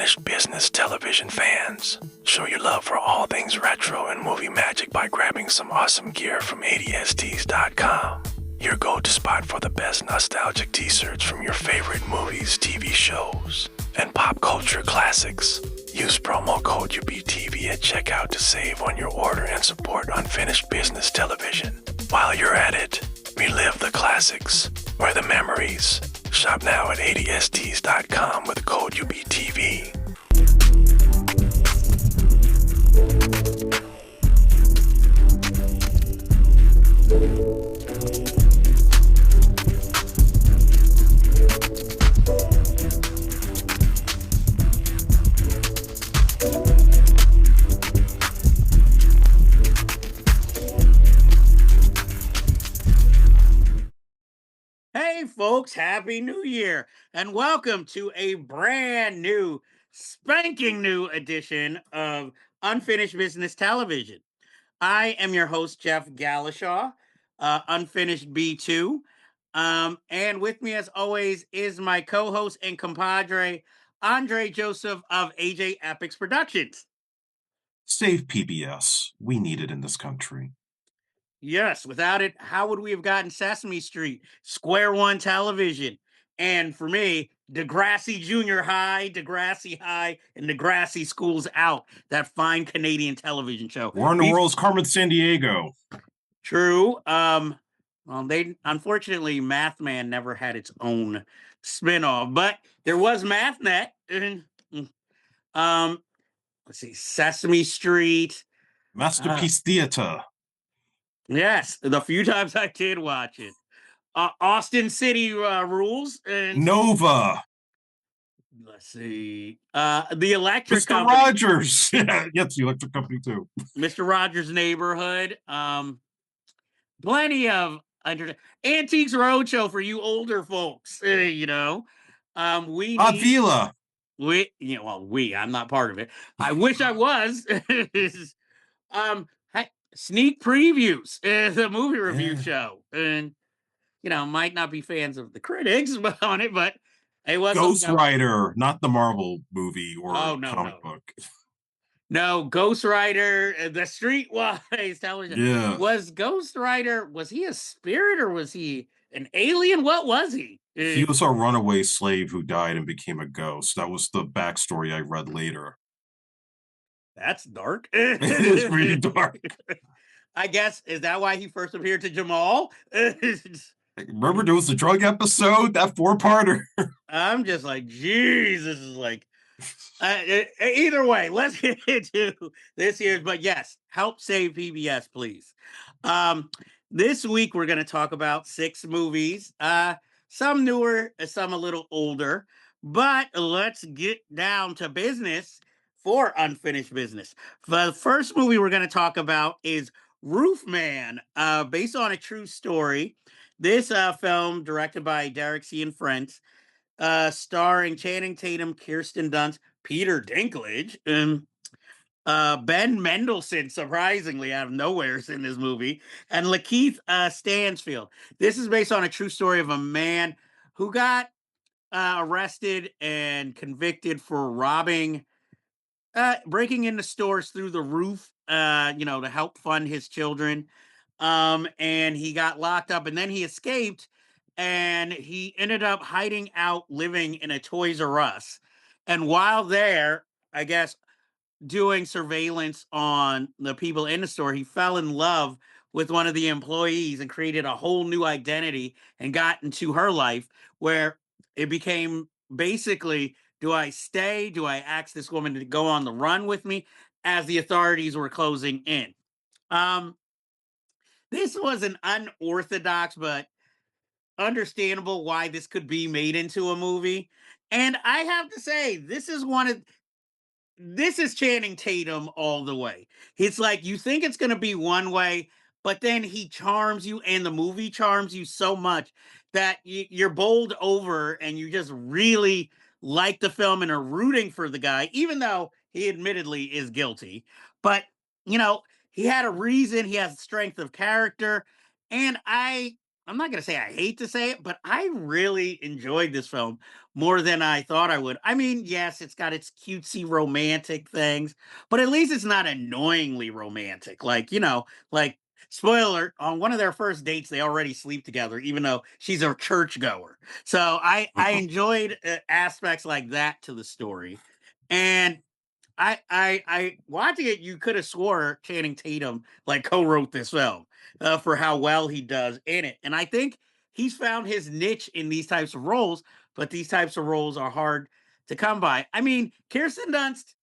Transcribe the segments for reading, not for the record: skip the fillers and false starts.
unfinished business television fans. Show your love for all things retro and movie magic by grabbing some awesome gear from 80sts.com. Your go-to spot for the best nostalgic t-shirts from your favorite movies, TV shows, and pop culture classics. Use promo code UBTV at checkout to save on your order and support unfinished business television. While you're at it, relive the classics or the memories. Shop now at 80sts.com with code UBTV. Hey folks, Happy New Year and welcome to a brand new, spanking new edition of Unfinished Business Television. I am your host, Jeff Galashaw, Unfinished B2. And with me as always is my co-host and compadre, Andre Joseph of AJ Epics Productions. Save PBS. We need it in this country. Yes, without it, how would we have gotten Sesame Street, Square One Television, and for me, Degrassi Junior High, Degrassi High, and Degrassi Schools Out, that fine Canadian television show. War in the World's Carmen Sandiego. True. Well, they unfortunately, Mathman never had its own spinoff, but there was MathNet. Let's see, Sesame Street, Masterpiece Theater. Yes, the few times I did watch it. Austin City Rules. And Nova. let's see. The Electric Mr. Company. Rogers. Yes, the Electric Company too. Mr. Rogers' Neighborhood. Plenty of Antiques Roadshow for you older folks. We Avila. I'm not part of it. I wish I was. Sneak previews, the movie review show, and might not be fans of the critics on it, but it was Ghost Rider, not the Marvel movie or comic book. No, Ghost Rider, the Streetwise television. Yeah. Was Ghost Rider? Was he a spirit or was he an alien? What was he? He was a runaway slave who died and became a ghost. That was the backstory I read later. That's dark. It is pretty dark. I guess, is that why he first appeared to Jamal? Remember there was the drug episode, that 4-parter? I'm just like, geez, this is like, either way, let's get into this year's, but yes, help save PBS, please. This week, we're going to talk about 6 movies, some newer, some a little older, but let's get down to business for Unfinished Business. The first movie we're going to talk about is Roofman, based on a true story. This film, directed by Derek Cianfrance, starring Channing Tatum, Kirsten Dunst, Peter Dinklage, Ben Mendelsohn, surprisingly out of nowhere, is in this movie, and Lakeith Stansfield. This is based on a true story of a man who got arrested and convicted for breaking into stores through the roof, to help fund his children. And he got locked up and then he escaped and he ended up hiding out living in a Toys R Us. And while there, I guess, doing surveillance on the people in the store, he fell in love with one of the employees and created a whole new identity and got into her life where it became basically, do I stay? Do I ask this woman to go on the run with me as the authorities were closing in? This was an unorthodox but understandable why this could be made into a movie. And I have to say, this is Channing Tatum all the way. It's like you think it's going to be one way, but then he charms you and the movie charms you so much that you're bowled over and you just really like the film and are rooting for the guy, even though he admittedly is guilty. But, he had a reason. He has strength of character. And I I'm not gonna say I hate to say it, but I really enjoyed this film more than I thought I would. I mean, yes, it's got its cutesy romantic things, but at least it's not annoyingly romantic. Like, like spoiler, on one of their first dates, they already sleep together, even though she's a churchgoer. So I enjoyed aspects like that to the story, and I watching it, you could have swore Channing Tatum like co-wrote this film for how well he does in it, and I think he's found his niche in these types of roles. But these types of roles are hard to come by. I mean, Kirsten Dunst,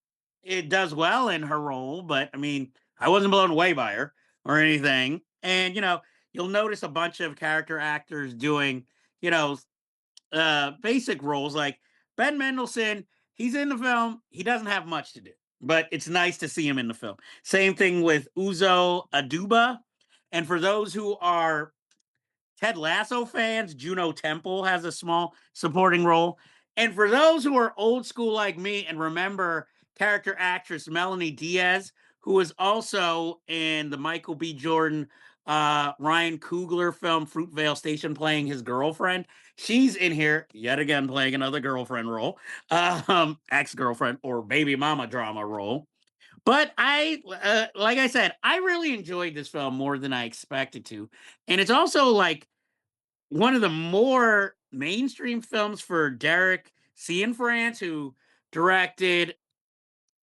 it does well in her role, but I mean, I wasn't blown away by her or anything. And you'll notice a bunch of character actors doing you know basic roles like Ben Mendelsohn. He's in the film. He doesn't have much to do, but it's nice to see him in the film. Same thing with Uzo Aduba. And for those who are Ted Lasso fans, Juno Temple has a small supporting role. And for those who are old school like me and remember character actress Melanie Diaz, who was also in the Michael B. Jordan, Ryan Coogler film Fruitvale Station playing his girlfriend. She's in here yet again playing another girlfriend role, ex-girlfriend or baby mama drama role. But like I said, I really enjoyed this film more than I expected to. And it's also like one of the more mainstream films for Derek Cianfrance, who directed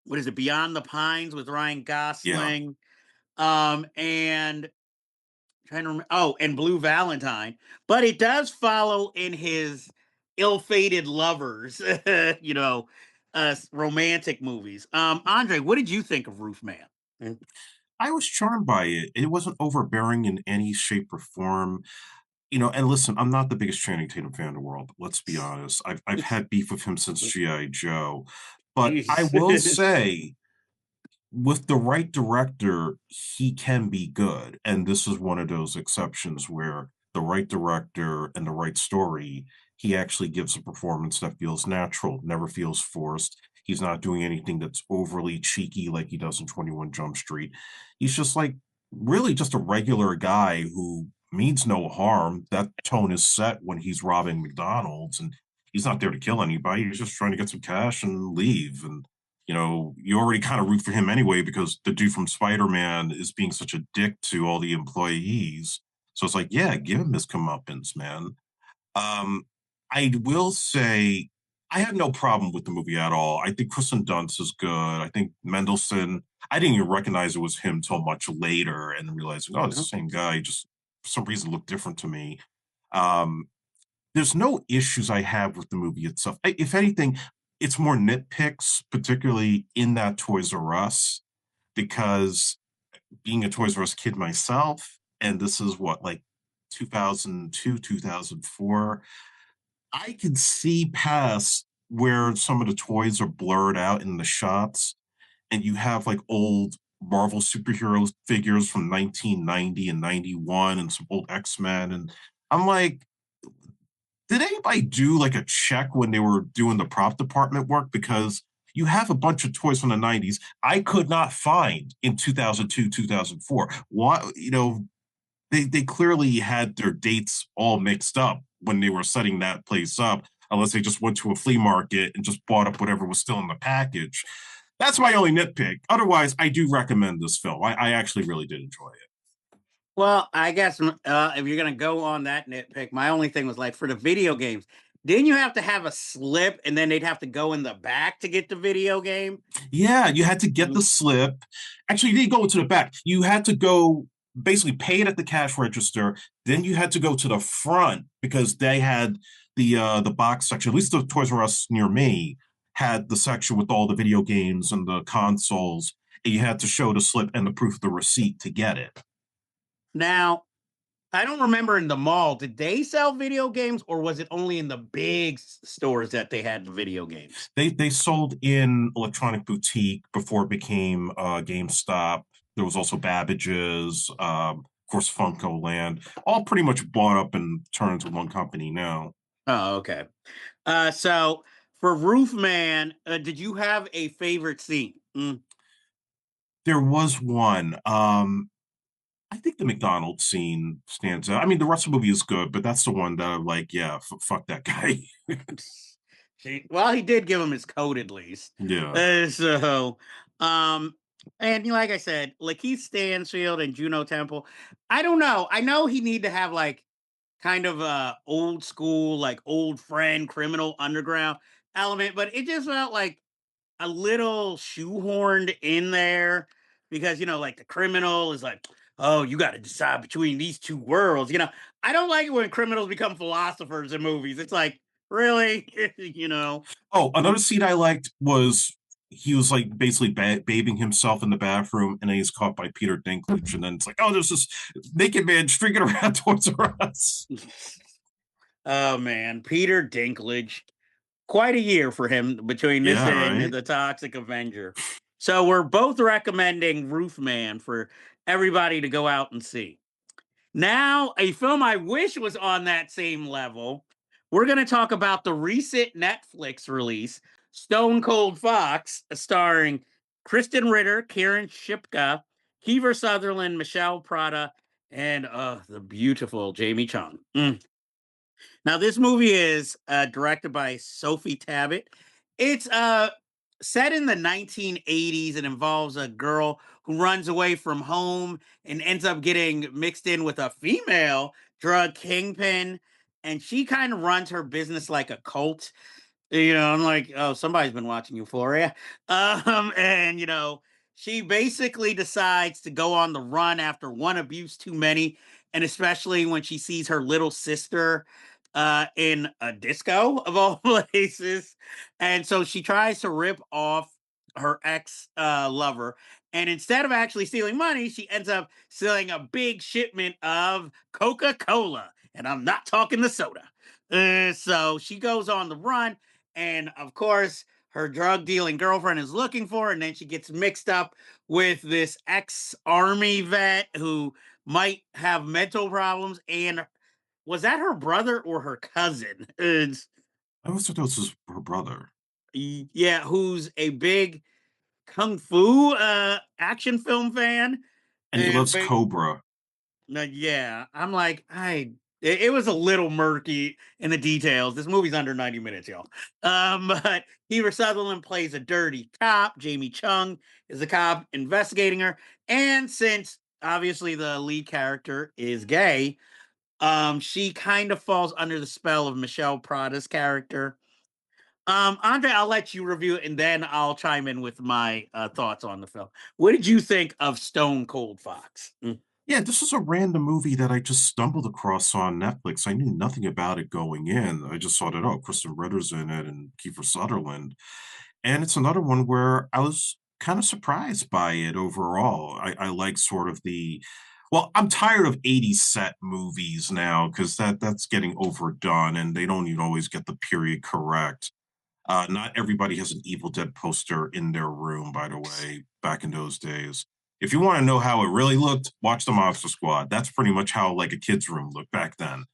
what is it, Beyond the Pines with Ryan Yeah. Gosling, and trying to remember, oh, and Blue Valentine. But it does follow in his ill-fated lovers, romantic movies. Andre, what did you think of Roofman? Mm. I was charmed by it. It wasn't overbearing in any shape or form. And listen, I'm not the biggest Channing Tatum fan in the world. Let's be honest. I've had beef with him since GI Joe, but I Jeez. will say, with the right director, he can be good, and this is one of those exceptions where the right director and the right story, he actually gives a performance that feels natural, never feels forced. He's not doing anything that's overly cheeky like he does in 21 Jump Street. He's just like really just a regular guy who means no harm. That tone is set when he's robbing McDonald's, and he's not there to kill anybody. He's just trying to get some cash and leave. And you already kind of root for him anyway because the dude from Spider-Man is being such a dick to all the employees. So it's like, yeah, give him his comeuppance, man. Um, I will say I had no problem with the movie at all. I think Kristen Dunst is good. I think Mendelsohn, I didn't even recognize it was him till much later and realizing, oh, it's the same guy. He just for some reason looked different to me. Um, there's no issues I have with the movie itself. If anything, it's more nitpicks, particularly in that Toys R Us, because being a Toys R Us kid myself, and this is what, like 2002, 2004, I could see past where some of the toys are blurred out in the shots, and you have like old Marvel superhero figures from 1990 and 91 and some old X-Men. And I'm like, did anybody do like a check when they were doing the prop department work? Because you have a bunch of toys from the 90s I could not find in 2002, 2004. Why, they clearly had their dates all mixed up when they were setting that place up, unless they just went to a flea market and just bought up whatever was still in the package. That's my only nitpick. Otherwise, I do recommend this film. I actually really did enjoy it. Well, I guess if you're gonna go on that nitpick, my only thing was like for the video games, didn't you have to have a slip and then they'd have to go in the back to get the video game? Yeah, you had to get the Mm. slip. Actually, you didn't go into the back. You had to go basically pay it at the cash register. Then you had to go to the front because they had the box section. At least the Toys R Us near me had the section with all the video games and the consoles. And you had to show the slip and the proof of the receipt to get it. Now, I don't remember in the mall, did they sell video games or was it only in the big stores that they had the video games? They sold in Electronic Boutique before it became GameStop. There was also Babbage's, of course, Funko Land, all pretty much bought up and turned into one company now. Oh, okay. So for Roofman, did you have a favorite scene? Mm. There was one. I think the McDonald's scene stands out. I mean, the rest of the movie is good, but that's the one that I'm like, yeah, fuck that guy. Well, he did give him his coat at least. Yeah. So, um, and like I said, Lakeith Stanfield and Juno Temple. I don't know. I know he need to have like kind of a old school, like old friend, criminal underground element, but it just felt like a little shoehorned in there because like the criminal is like, oh, you got to decide between these two worlds. I don't like it when criminals become philosophers in movies. It's like, really, Oh, another scene I liked was he was like basically bathing himself in the bathroom, and then he's caught by Peter Dinklage, and then it's like, oh, there's this naked man streaking around towards us. Oh man, Peter Dinklage. Quite a year for him between this Yeah, and right. the Toxic Avenger. So we're both recommending Roofman for everybody to go out and see. Now, a film I wish was on that same level. We're going to talk about the recent Netflix release, Stone Cold Fox, starring Krysten Ritter, Karen Shipka, Kiefer Sutherland, Michelle Prada, and the beautiful Jamie Chung. Now, this movie is directed by Sophie Tabbitt. It's set in the 1980s and involves a girl who runs away from home and ends up getting mixed in with a female drug kingpin. And she kind of runs her business like a cult. I'm like, oh, somebody's been watching Euphoria. And she basically decides to go on the run after one abuse too many, and especially when she sees her little sister in a disco of all places. And so she tries to rip off her ex lover. And instead of actually stealing money, she ends up stealing a big shipment of Coca Cola. And I'm not talking the soda. So she goes on the run, and of course, her drug dealing girlfriend is looking for her, and then she gets mixed up with this ex army vet who might have mental problems. And was that her brother or her cousin? I always thought this was her brother, Yeah, who's a big kung fu action film fan. and he And loves Cobra. yeah, I'm like, it was a little murky in the details. This movie's under 90 minutes, y'all. But Kiefer Sutherland plays a dirty cop. Jamie Chung is the cop investigating her. And since obviously the lead character is gay, she kind of falls under the spell of Michelle Prada's character. Andre, I'll let you review it and then I'll chime in with my thoughts on the film. What did you think of Stone Cold Fox? Yeah, this is a random movie that I just stumbled across on Netflix. I knew nothing about it going in. I just saw that, oh, Kristen Ritter's in it and Kiefer Sutherland. And it's another one where I was kind of surprised by it overall. I like sort of well, I'm tired of 80s set movies now because that's getting overdone and they don't even always get the period correct. Not everybody has an Evil Dead poster in their room, by the way, back in those days. If you want to know how it really looked, watch the Monster Squad. That's pretty much how like a kid's room looked back then.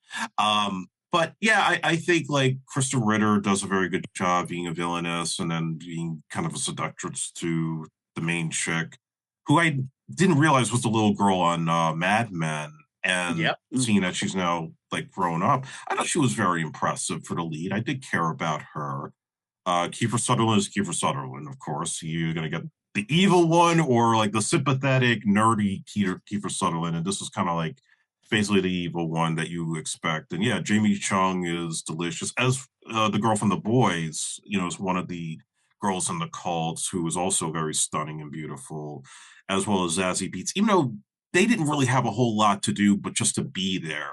But yeah, I think like Kristen Ritter does a very good job being a villainess and then being kind of a seductress to the main chick, who I didn't realize was the little girl on Mad Men. And Yep. seeing that she's now like grown up, I thought she was very impressive for the lead. I did care about her. Kiefer Sutherland is Kiefer Sutherland, of course. You're going to get the evil one or like the sympathetic, nerdy Kiefer Sutherland. And this is kind of like basically the evil one that you expect. And yeah, Jamie Chung is delicious. As the girl from The Boys, is one of the girls in the cults who is also very stunning and beautiful, as well as Zazie Beetz, even though they didn't really have a whole lot to do, but just to be there.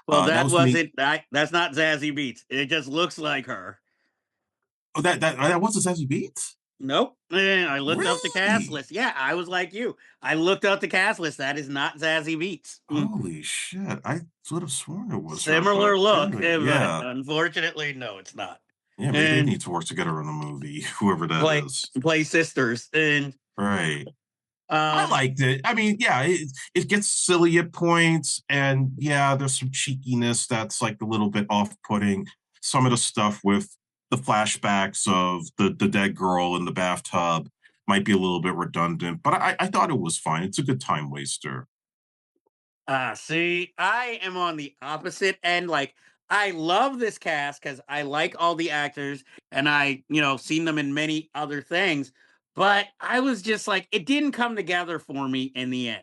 Well, That that was me. wasn't. That's not Zazie Beetz. It just looks like her. Oh, that wasn't Zazie Beetz? Nope. I looked up the cast Really? list. Yeah, I was like you. I looked up the cast list. That is not Zazie Beetz. Holy shit. I would have sworn it was her, but Similar look, apparently, but yeah. unfortunately, no, it's not. Yeah, maybe they And need to work together in a movie, whoever that play is. play sisters. And Right. I um, liked it. I mean, yeah, it gets silly at points, and yeah, there's some cheekiness that's like a little bit off-putting. Some of the stuff with the flashbacks of the dead girl in the bathtub might be a little bit redundant, but I thought it was fine. It's a good time waster. See, I am on the opposite end. Like, I love this cast because I like all the actors and seen them in many other things. But I was just like, it didn't come together for me in the end.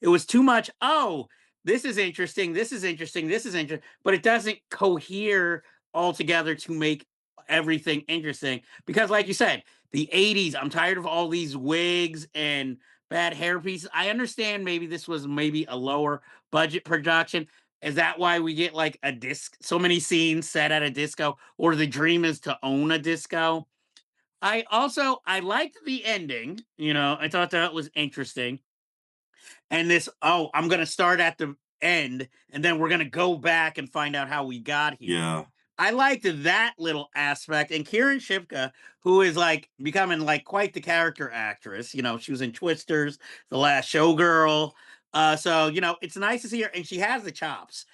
It was too much. Oh, this is interesting. This is interesting. This is interesting. But it doesn't cohere all together to make everything interesting. Because, like you said, the 80s, I'm tired of all these wigs and bad hair pieces. I understand maybe this was maybe a lower budget production. Is that why we get like a disc, so many scenes set at a disco, or the dream is to own a disco? I liked the ending, I thought that was interesting. And this, oh, I'm gonna start at the end and then we're gonna go back and find out how we got here. Yeah. I liked that little aspect. And Kieran Shipka, who is like becoming like quite the character actress, she was in Twisters, The Last Showgirl. So it's nice to see her, and she has the chops.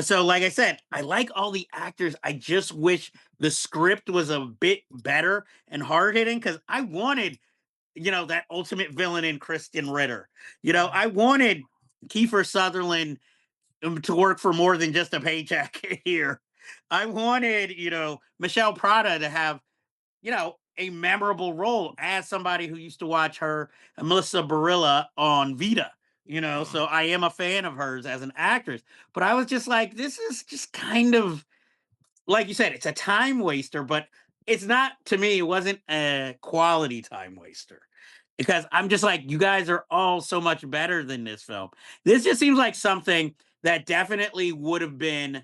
So, like I said, I like all the actors. I just wish the script was a bit better and hard hitting because I wanted, that ultimate villain in Krysten Ritter. I wanted Kiefer Sutherland to work for more than just a paycheck here. I wanted, Michelle Prada to have, a memorable role as somebody who used to watch her and Melissa Barilla on Vita, so I am a fan of hers as an actress. But I was just like, this is just kind of, like you said, it's a time waster, but it's not, to me, it wasn't a quality time waster. Because I'm just like, you guys are all so much better than this film. This just seems like something that definitely would have been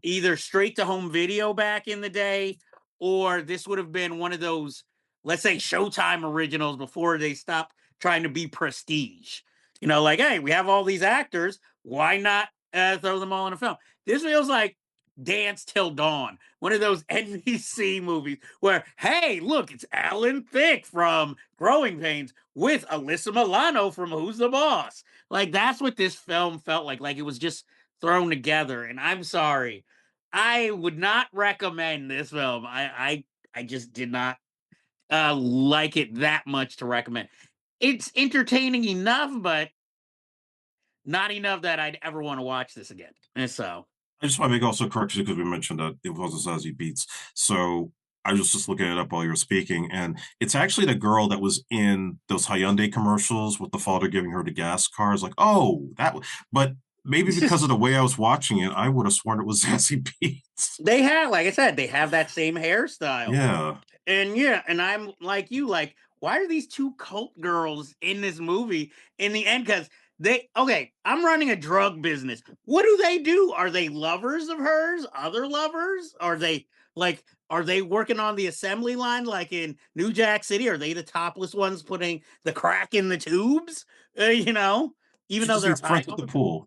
either straight to home video back in the day, or this would have been one of those, let's say, Showtime originals before they stopped trying to be prestige. Like, hey, we have all these actors. Why not throw them all in a film? This feels like Dance Till Dawn, one of those NBC movies where, hey, look, it's Alan Thicke from Growing Pains with Alyssa Milano from Who's the Boss. Like, that's what this film felt like. Like, it was just thrown together. And I'm sorry, I would not recommend this film. I just did not like it that much to recommend. It's entertaining enough, but not enough that I'd ever want to watch this again. And so, I just want to make also correction because we mentioned that it wasn't Zazie Beats. So I was just looking it up while you were speaking, and it's actually the girl that was in those Hyundai commercials with the father giving her the gas cars. Like, oh, but maybe because of the way I was watching it, I would have sworn it was Zazie Beats. they have, like I said, they have that same hairstyle. Yeah. And I'm like you, like, why are these two cult girls in this movie in the end? Because okay, I'm running a drug business. What do they do? Are they lovers of hers? Other lovers? Are they working on the assembly line like in New Jack City? Are they the topless ones putting the crack in the tubes? Even She though just they're needs high. friends at the pool.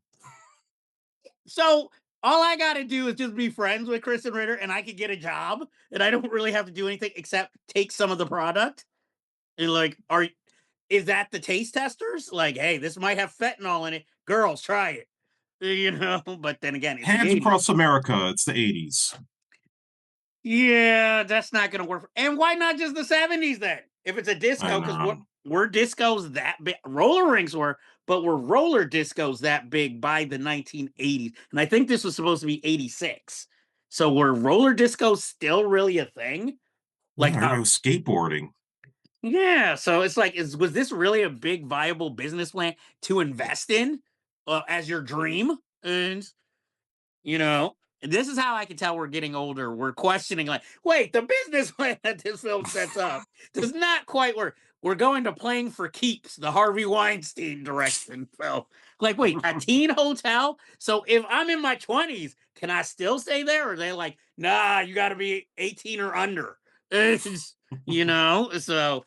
So all I got to do is just be friends with Krysten Ritter, and I could get a job, and I don't really have to do anything except take some of the product. And like, is that the taste testers? Like, hey, this might have fentanyl in it. Girls, try it. But then again, it's the Hands 80s. across America. It's the 80s. Yeah, that's not gonna work. And why not just the 70s then? If it's a I disco, because know. were discos that big? Roller rinks were, but were roller discos that big by the 1980s? And I think this was supposed to be 86. So were roller discos still really a thing? Yeah, Like, everybody was skateboarding. yeah. So it's like, was this really a big viable business plan to invest in as your dream? And you know, this is how I can tell we're getting older. We're questioning, like, wait, the business plan that this film sets up does not quite work. We're going to Playing for Keeps, the Harvey Weinstein direction film. Like, wait, a teen hotel? So if I'm in my 20s, can I still stay there? Or are they like, nah, you got to be 18 or under? So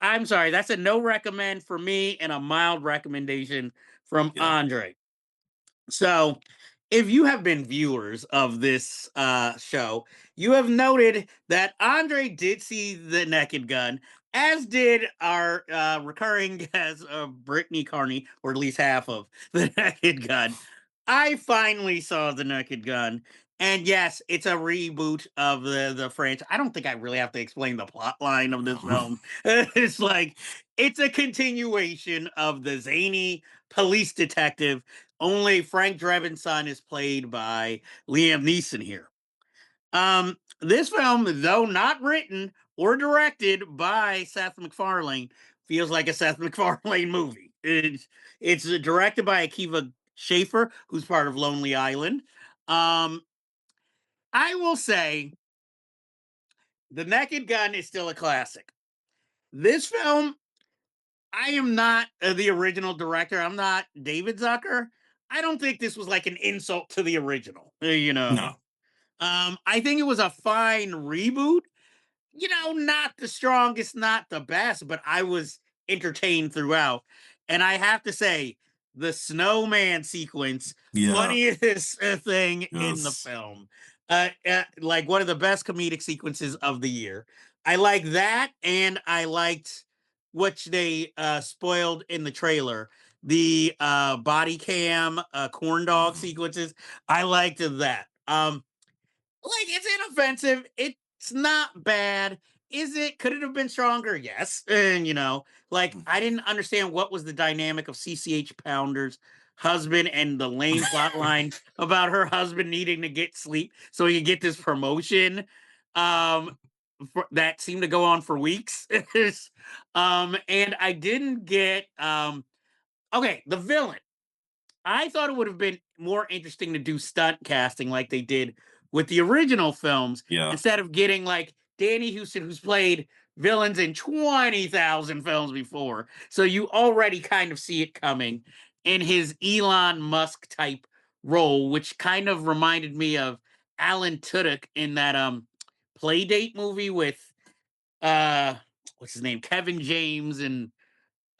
I'm sorry. That's a no recommend for me and a mild recommendation from Yeah. Andre. So, if you have been viewers of this show, you have noted that Andre did see the Naked Gun, as did our recurring guest, Brittany Carney, or at least half of the Naked Gun. I finally saw the Naked Gun, and yes, it's a reboot of the franchise. I don't think I really have to explain the plot line of this film. It's like it's a continuation of the zany police detective only Frank Drebin's son is played by Liam Neeson here. This film, though not written or directed by Seth MacFarlane, feels like a Seth MacFarlane movie. It's directed by Akiva Schaffer, who's part of Lonely Island. Um, I will say, The Naked Gun is still a classic. This film, I am not the original director. I'm not David Zucker. I don't think this was like an insult to the original. No. I think it was a fine reboot. Not the strongest, not the best, but I was entertained throughout. And I have to say, the snowman sequence, Yeah. funniest thing in the Yes. film. Like one of the best comedic sequences of the year. I like that, and I liked what they spoiled in the trailer. The body cam corn dog sequences. I liked that. Like it's inoffensive. It's not bad. Could it have been stronger? Yes. And like I didn't understand what was the dynamic of CCH Pounder's husband and the lame plot line about her husband needing to get sleep so he could get this promotion. Um that seemed to go on for weeks. And I didn't get okay, the villain. I thought it would have been more interesting to do stunt casting like they did with the original films Yeah. instead of getting like Danny Houston, who's played villains in 20,000 films before. So you already kind of see it coming in his Elon Musk type role, which kind of reminded me of Alan Tudyk in that Playdate movie with uh what's his name? Kevin James and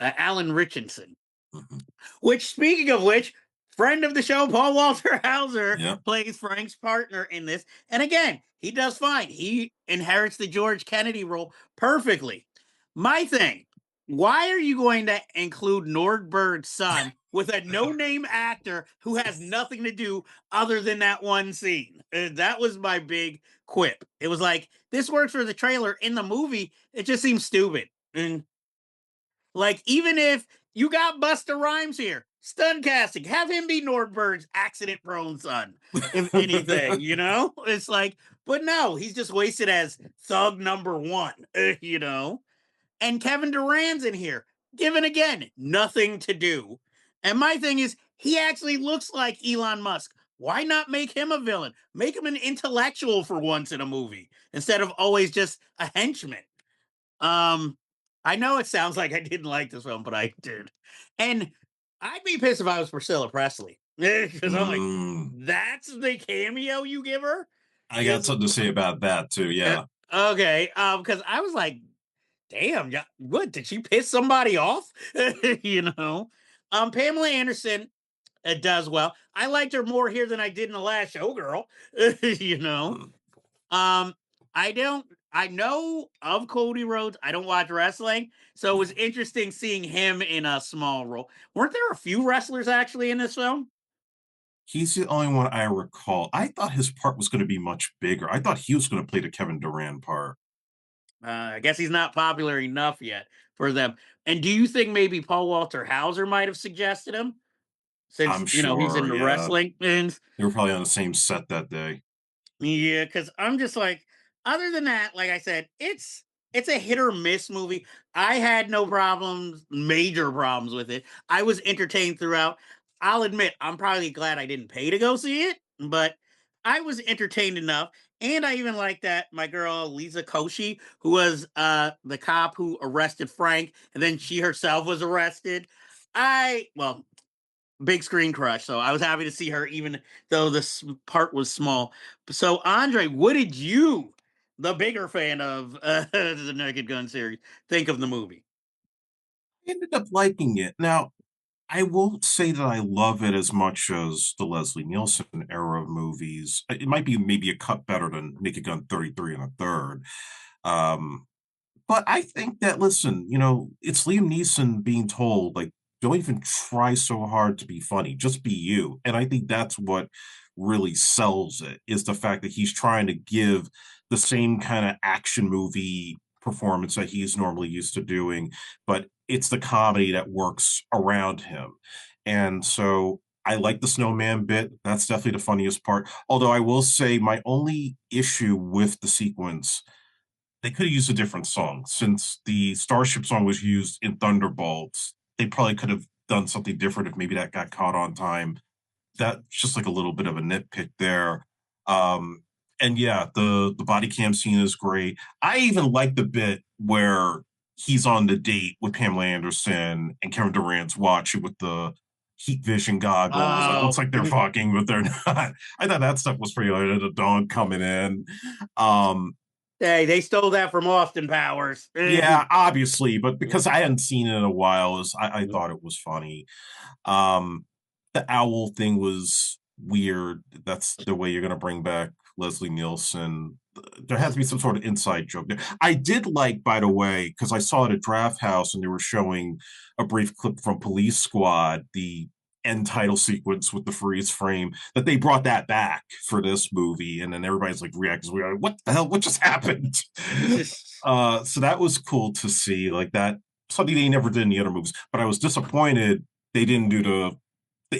Alan Richardson. Mhm. Which, speaking of which, friend of the show, Paul Walter Hauser, Yeah. plays Frank's partner in this. And again, he does fine. He inherits the George Kennedy role perfectly. My thing, why are you going to include Nordberg's son with a no name actor who has nothing to do other than that one scene? That was my big quip. It was like, this works for the trailer. In the movie, it just seems stupid. And like, even if you got Busta Rhymes here, stun casting, have him be Nordberg's accident prone son, if anything, It's like, but no, he's just wasted as thug number one, you know? And Kevin Durant's in here, given again, nothing to do. And my thing is, he actually looks like Elon Musk. Why not make him a villain? Make him an intellectual for once in a movie instead of always just a henchman. Um, I know it sounds like I didn't like this film, but I did. And I'd be pissed if I was Priscilla Presley. Because I'm like, Mm. that's the cameo you give her? I got Because something to say about that too. Yeah. okay. Because I was like, damn, yeah, what did she piss somebody off? Pamela Anderson does well. I liked her more here than I did in the last Showgirl. you know. Mm. Um, I know of Cody Rhodes. I don't watch wrestling, so it was interesting seeing him in a small role. Weren't there a few wrestlers actually in this film? He's the only one I recall. I thought his part was going to be much bigger. I thought he was going to play the Kevin Durant part. I guess he's not popular enough yet for them. And do you think maybe Paul Walter Hauser might have suggested him, since I'm he's sure. into Yeah. wrestling? And They were probably on the same set that day. yeah, because I'm just like, other than that, like I said, it's a hit or miss movie. I had no problems, major problems with it. I was entertained throughout. I'll admit, I'm probably glad I didn't pay to go see it, but I was entertained enough. And I even like that my girl Lisa Koshy, who was the cop who arrested Frank, and then she herself was arrested. Well, big screen crush. So I was happy to see her, even though this part was small. So Andre, what did you, the bigger fan of the Naked Gun series, think of the movie? I ended up liking it. Now, I won't say that I love it as much as the Leslie Nielsen era of movies. It might be maybe a cut better than Naked Gun 33 and a third. Um, But I think that, listen, it's Liam Neeson being told, like, don't even try so hard to be funny, just be you. And I think that's what really sells it, is the fact that he's trying to give the same kind of action movie performance that he's normally used to doing, but it's the comedy that works around him. And so I like the snowman bit. That's definitely the funniest part. Although I will say my only issue with the sequence, they could have used a different song. Since the Starship song was used in Thunderbolts, they probably could have done something different if maybe that got caught on time. That's just like a little bit of a nitpick there. Um, and yeah, the body cam scene is great. I even like the bit where he's on the date with Pamela Anderson and Kevin Durant's watching with the heat vision goggles. Like looks Oh, like they're fucking, but they're not. I thought that stuff was pretty like the dog coming in. Um, hey, they stole that from Austin Powers. yeah, obviously, but because I hadn't seen it in a while, I thought it was funny. Um, the owl thing was weird. That's the way you're going to bring back Leslie Nielsen. There has to be some sort of inside joke there. I did like, by the way, because I saw it at Draft House and they were showing a brief clip from Police Squad, the end title sequence with the freeze frame, that they brought that back for this movie. And then everybody's like reacting, what the hell? What just happened? So that was cool to see. Like that, something they never did in the other movies. But I was disappointed they didn't do the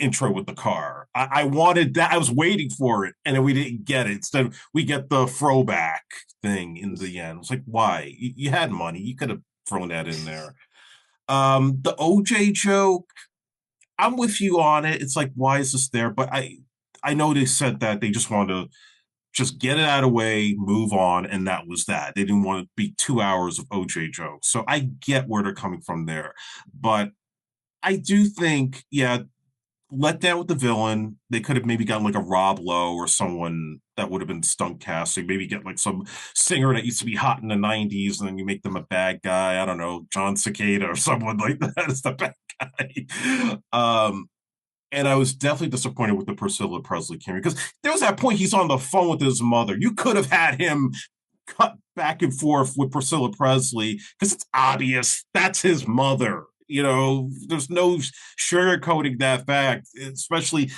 intro with the car. I wanted that. I was waiting for it, and then we didn't get it. Instead, we get the throwback thing in the end. It's like, why? You had money. You could have thrown that in there. The OJ joke, I'm with you on it. It's like, why is this there? But I know they said that they just wanted to just get it out of the way, move on, and that was that. They didn't want to be 2 hours of OJ jokes. So I get where they're coming from there. But I do think, yeah, let down with the villain. They could have maybe gotten like a Rob Lowe or someone that would have been stunt casting. Maybe get like some singer that used to be hot in the 90s and then you make them a bad guy. I don't know, John Cicada or someone like that is the bad guy. And I was definitely disappointed with the Priscilla Presley cameo because there was that point he's on the phone with his mother. You could have had him cut back and forth with Priscilla Presley because it's obvious that's his mother. You know, there's no sugarcoating that fact, especially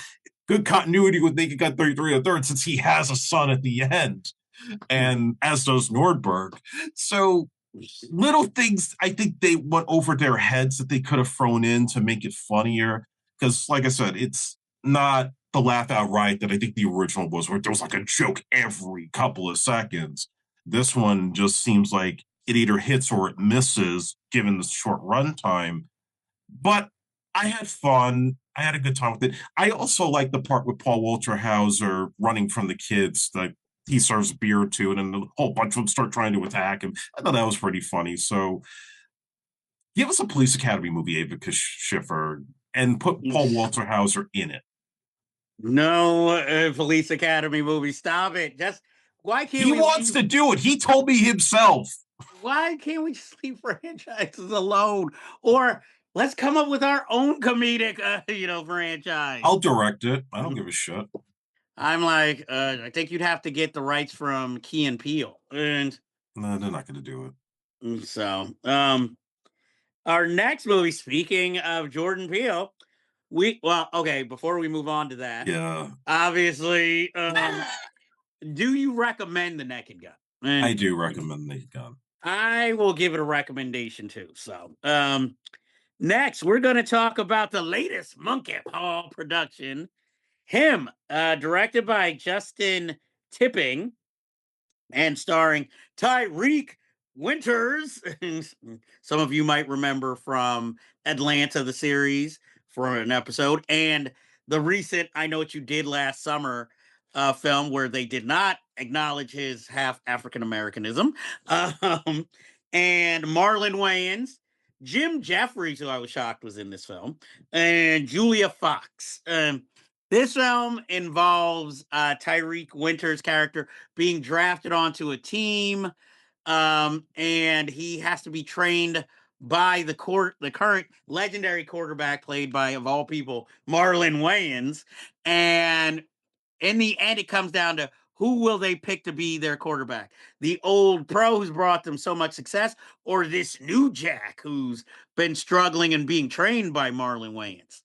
good continuity with Naked Gun 33 and a third since he has a son at the end, and as does Nordberg. So little things I think they went over their heads that they could have thrown in to make it funnier. Because, like I said, it's not the laugh outright that I think the original was, where there was like a joke every couple of seconds. This one just seems like it either hits or it misses, given the short runtime. But I had fun. I had a good time with it. I also like the part with Paul Walter Hauser running from the kids that he serves beer to, and then the whole bunch of them start trying to attack him. I thought that was pretty funny. So give us a Police Academy movie, Ava Schiffer, and put Paul Walter Hauser in it. No Police Academy movie. Stop it. Just why can't He we wants to do it. He told me himself. why can't we just leave franchises alone? Or let's come up with our own comedic, franchise. I'll direct it. I don't give a shit. I'm like, I think you'd have to get the rights from Key and Peele, and No, they're not going to do it. so, our next movie. Speaking of Jordan Peele, okay. Before we move on to that, Yeah, obviously, do you recommend The Naked Gun? I And do recommend the gun. I will give it a recommendation too. So, next we're going to talk about the latest Monkey Paw production. Him, directed by Justin Tipping and starring Tyreek Winters. Some of you might remember from Atlanta, the series, for an episode, and the recent I Know What You Did Last Summer film where they did not acknowledge his half African Americanism. And Marlon Wayans, Jim Jeffries, who I was shocked was in this film, and Julia Fox. This film involves Tyreek Winters' character being drafted onto a team, and he has to be trained by the current legendary quarterback played by, of all people, Marlon Wayans. And in the end, it comes down to who will they pick to be their quarterback? The old pro who's brought them so much success, or this new Jack who's been struggling and being trained by Marlon Wayans?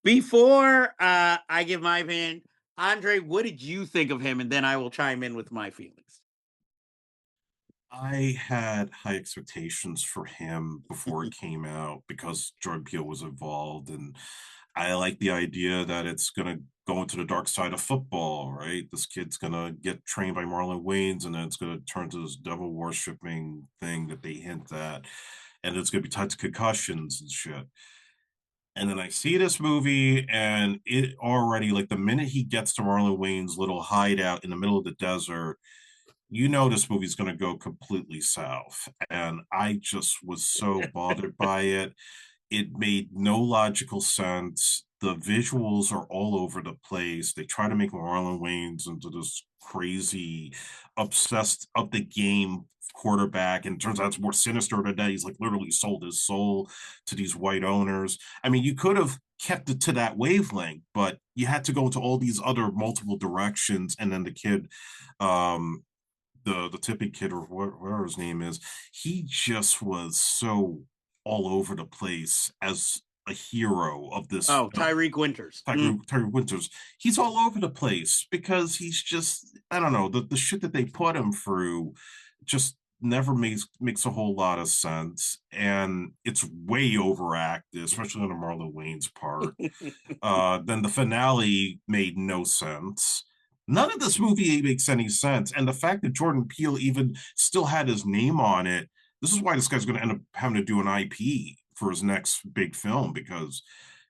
Before I give my opinion, Andre, what did you think of him? And then I will chime in with my feelings. I had high expectations for him before it came out because Jordan Peele was involved, and I like the idea that it's going to go into the dark side of football, right? This kid's going to get trained by Marlon Wayans, and then it's going to turn to this devil worshipping thing that they hint at. And it's going to be tied to concussions and shit. And then I see this movie, and it already, like, the minute he gets to Marlon Wayne's little hideout in the middle of the desert, you know this movie's going to go completely south. And I just was so bothered by it. It made no logical sense. The visuals are all over the place. They try to make Marlon Wayans into this crazy, obsessed of the game quarterback, and it turns out it's more sinister than that. He's like literally sold his soul to these white owners. I mean, you could have kept it to that wavelength, but you had to go into all these other multiple directions. And then the kid, um, the tippy kid, or whatever his name is, he just was so all over the place as a hero of this Oh, Tyreek Winters. Terry Winters. He's all over the place because he's just, I don't know, the shit that they put him through just never makes a whole lot of sense, and it's way overacted, especially on the Marlon Wayans part. Then the finale made no sense. None of this movie makes any sense. And the fact that Jordan Peele even still had his name on it, this is why this guy's going to end up having to do an IP for his next big film. Because,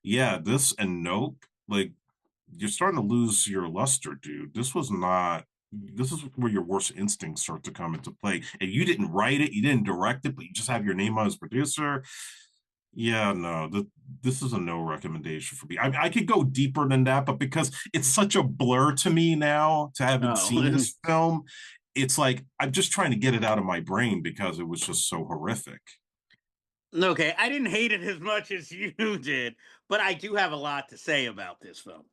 yeah, this and Nope, like, you're starting to lose your luster, dude. This is where your worst instincts start to come into play. And you didn't write it, you didn't direct it, but you just have your name on as producer. Yeah, no, this is a no recommendation for me. I could go deeper than that, but because it's such a blur to me now to having seen Oh, this film, it's like I'm just trying to get it out of my brain because it was just so horrific. okay. I didn't hate it as much as you did, but I do have a lot to say about this film.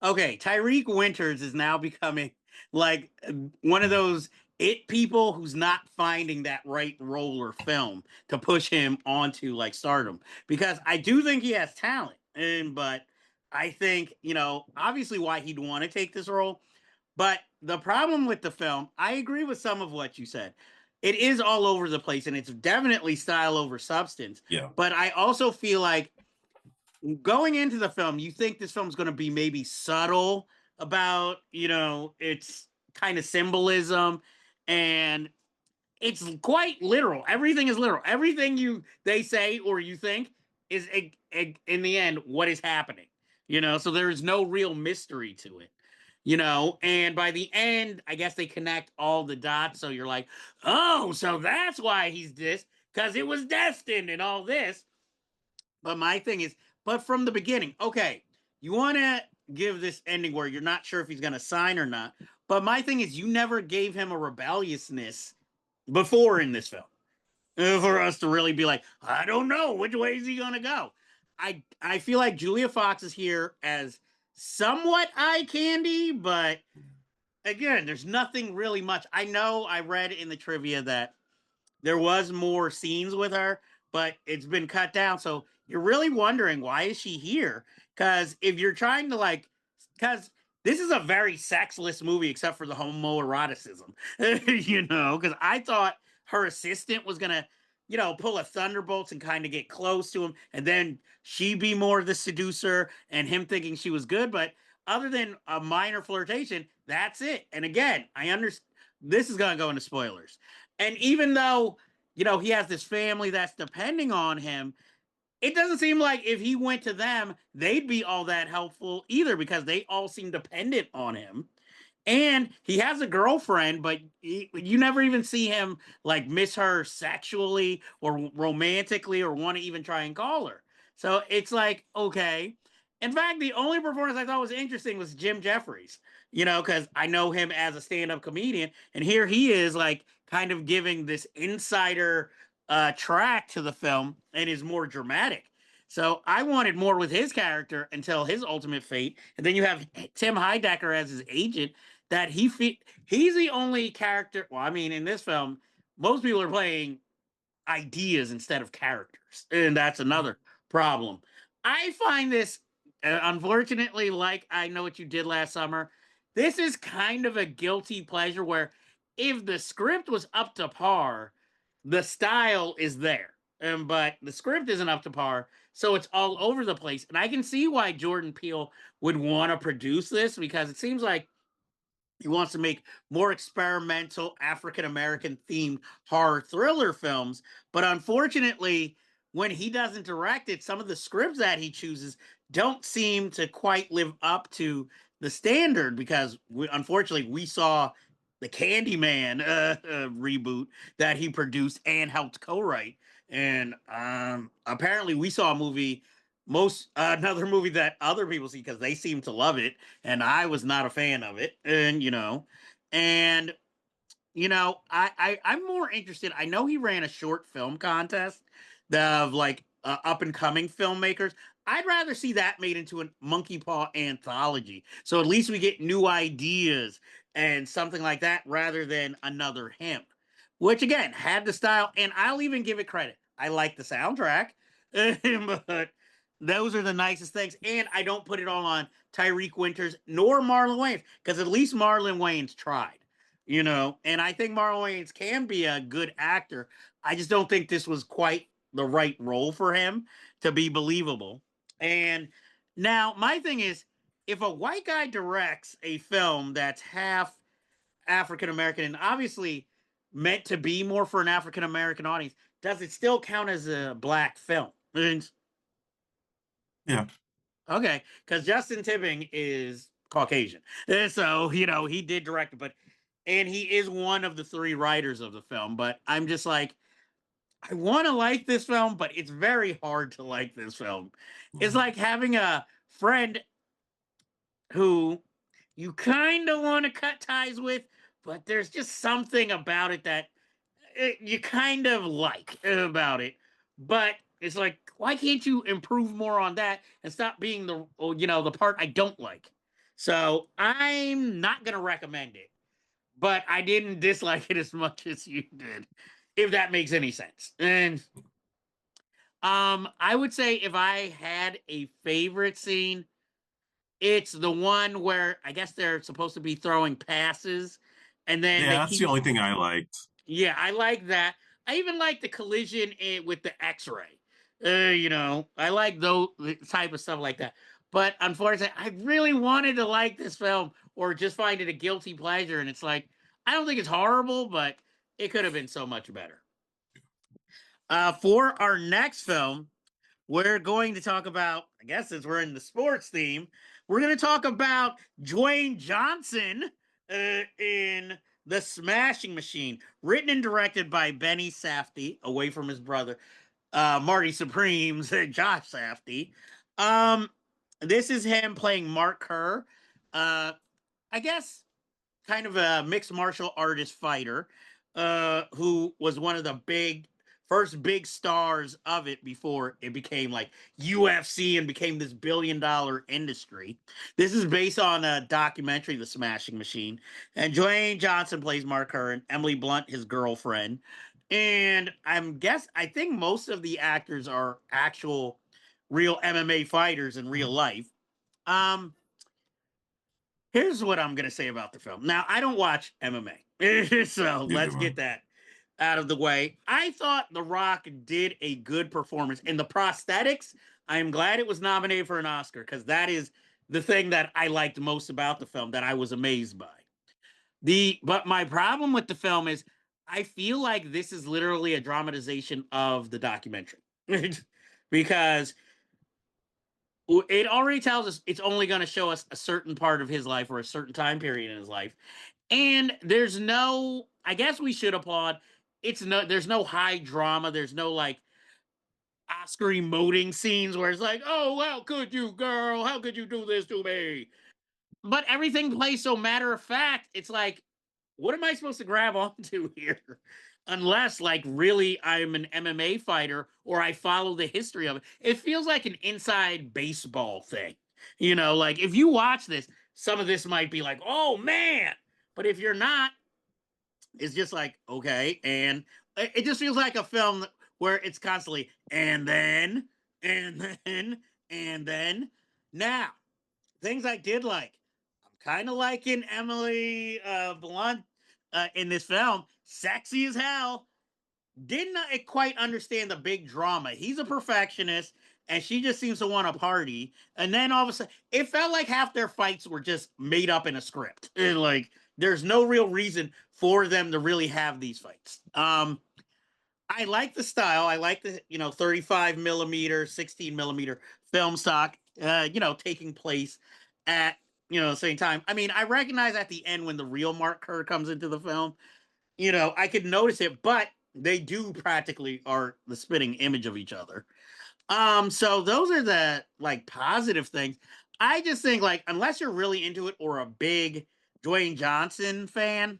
Okay, Tyreek Winters is now becoming like one of those it people who's not finding that right role or film to push him onto like stardom, because I do think he has talent, and but I think, obviously why he'd want to take this role. But the problem with the film, I agree with some of what you said. It is all over the place, and it's definitely style over substance. Yeah. But I also feel like going into the film, you think this film's going to be maybe subtle about, its kind of symbolism, and it's quite literal. Everything is literal. Everything they say or you think is in the end what is happening. So there is no real mystery to it. And by the end, I guess they connect all the dots. So you're like, oh, so that's why he's this, because it was destined and all this. But my thing is, but from the beginning, okay, you want to give this ending where you're not sure if he's going to sign or not. But my thing is, you never gave him a rebelliousness before in this film for us to really be like, I don't know, which way is he going to go? I feel like Julia Fox is here as somewhat eye candy, but again, there's nothing really much. I know I read in the trivia that there was more scenes with her, but it's been cut down. So you're really wondering, why is she here? Because if you're trying to because this is a very sexless movie except for the homoeroticism, because I thought her assistant was gonna, pull a thunderbolts and kind of get close to him, and then she be more the seducer and him thinking she was good. But other than a minor flirtation, that's it. And again, I understand this is gonna go into spoilers. And even though, he has this family that's depending on him, it doesn't seem like if he went to them, they'd be all that helpful either, because they all seem dependent on him. And he has a girlfriend, but you never even see him like miss her sexually or romantically or want to even try and call her. So it's like, okay. In fact, the only performance I thought was interesting was Jim Jeffries, because I know him as a stand up comedian. And here he is, like, kind of giving this insider track to the film and is more dramatic. So I wanted more with his character until his ultimate fate. And then you have Tim Heidecker as his agent, that he's the only character. Well, I mean, in this film, most people are playing ideas instead of characters, and that's another problem. I find this, unfortunately, like I Know What You Did Last Summer. This is kind of a guilty pleasure where if the script was up to par, the style is there. but the script isn't up to par, so it's all over the place. And I can see why Jordan Peele would want to produce this, because it seems like he wants to make more experimental African American themed horror thriller films. But unfortunately, when he doesn't direct it, some of the scripts that he chooses don't seem to quite live up to the standard, because unfortunately we saw the Candyman reboot that he produced and helped co-write. And apparently we saw a movie, another movie that other people see because they seem to love it, and I was not a fan of it. And I'm more interested. I know he ran a short film contest of like up and coming filmmakers. I'd rather see that made into a monkey paw anthology, so at least we get new ideas and something like that, rather than another him, which again had the style. And I'll even give it credit, I like the soundtrack. But those are the nicest things. And I don't put it all on Tyreek Winters nor Marlon Wayans, because at least Marlon Wayans tried. And I think Marlon Wayans can be a good actor. I just don't think this was quite the right role for him to be believable. And now my thing is, if a white guy directs a film that's half African American and obviously meant to be more for an African American audience, does it still count as a black film? Yeah. Okay, because Justin Tipping is Caucasian, so he did direct it, and he is one of the three writers of the film. But I'm just like, I want to like this film, but it's very hard to like this film. It's like having a friend who you kind of want to cut ties with, but there's just something about it that you kind of like about it. But it's like, why can't you improve more on that and stop being the part I don't like? So I'm not gonna recommend it, but I didn't dislike it as much as you did, if that makes any sense. And I would say if I had a favorite scene, it's the one where I guess they're supposed to be throwing passes, and then Yeah, they that's the keep. only thing I liked. Yeah, I like that. I even like the collision with the X-ray. I like those type of stuff like that. But unfortunately, I really wanted to like this film or just find it a guilty pleasure, and it's like, I don't think it's horrible, but it could have been so much better. For our next film, we're going to talk about, I guess since we're in the sports theme, we're going to talk about Dwayne Johnson in The Smashing Machine, written and directed by Benny Safdie, away from his brother, Marty Supreme's Josh Safdie. Um, this is him playing Mark Kerr. I guess kind of a mixed martial artist fighter, who was one of the first big stars of it before it became like UFC and became this $1 billion industry. This is based on a documentary, The Smashing Machine, and Dwayne Johnson plays Mark Kerr and Emily Blunt his girlfriend. And I think most of the actors are actual real MMA fighters in real life. Um, Here's what I'm going to say about the film. Now, I don't watch MMA, so Neither let's do I. get that out of the way. I thought The Rock did a good performance, and the prosthetics, I'm glad it was nominated for an Oscar, because that is the thing that I liked most about the film, that I was amazed by. But my problem with the film is I feel like this is literally a dramatization of the documentary. Because it already tells us it's only going to show us a certain part of his life or a certain time period in his life. And there's no, I guess we should applaud. There's no high drama. There's no like Oscar emoting scenes where it's like, oh, how could you, girl? How could you do this to me? But everything plays so matter of fact. It's like, what am I supposed to grab onto here? Unless, like, really, I'm an MMA fighter or I follow the history of it. It feels like an inside baseball thing. Like if you watch this, some of this might be like, oh man. But if you're not, it's just like, okay. And it just feels like a film where it's constantly, and then, and then, and then. Now, things I did like. I'm kind of liking Emily Blunt in this film. Sexy as hell. did not quite understand the big drama. He's a perfectionist, and she just seems to want to party. And then all of a sudden, it felt like half their fights were just made up in a script. And like, there's no real reason for them to really have these fights. I like the style. I like the 35 millimeter, 16 millimeter film stock. Taking place at the same time. I mean, I recognize at the end when the real Mark Kerr comes into the film. I could notice it, but they do practically are the spitting image of each other. So those are the like positive things. I just think like unless you're really into it or a big Dwayne Johnson fan,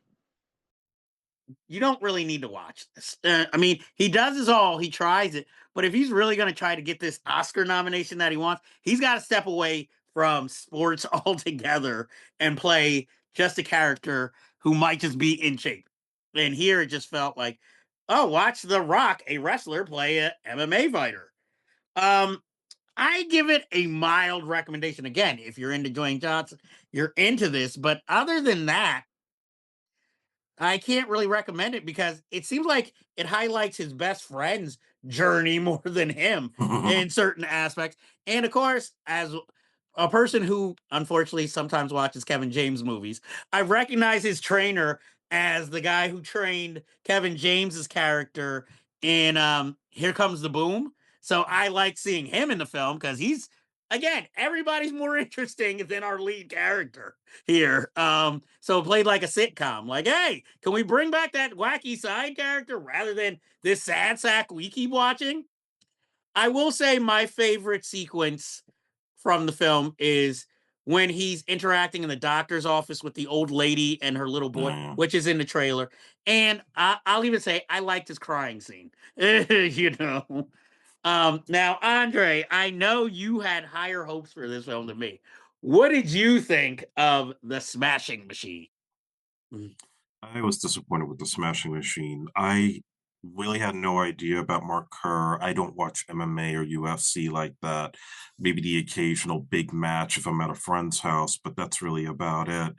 you don't really need to watch this. I mean, he does his all, he tries it, but if he's really going to try to get this Oscar nomination that he wants, he's got to step away from sports altogether and play just a character who might just be in shape. And here it just felt like, oh, watch The Rock, a wrestler, play a MMA fighter. Um, I give it a mild recommendation. Again, if you're into Dwayne Johnson, you're into this. But other than that, I can't really recommend it because it seems like it highlights his best friend's journey more than him in certain aspects. And of course, as a person who unfortunately sometimes watches Kevin James movies, I recognize his trainer as the guy who trained Kevin James's character in Here Comes the Boom. So I like seeing him in the film because he's again, everybody's more interesting than our lead character here. So played like a sitcom. Like, hey, can we bring back that wacky side character rather than this sad sack we keep watching? I will say my favorite sequence from the film is when he's interacting in the doctor's office with the old lady and her little boy, which is in the trailer. And I'll even say I liked his crying scene. you know. Now, Andre, I know you had higher hopes for this film than me. What did you think of the Smashing Machine? Mm. I was disappointed with the Smashing Machine. I really had no idea about Mark Kerr. I don't watch MMA or UFC like that. Maybe the occasional big match if I'm at a friend's house, but that's really about it.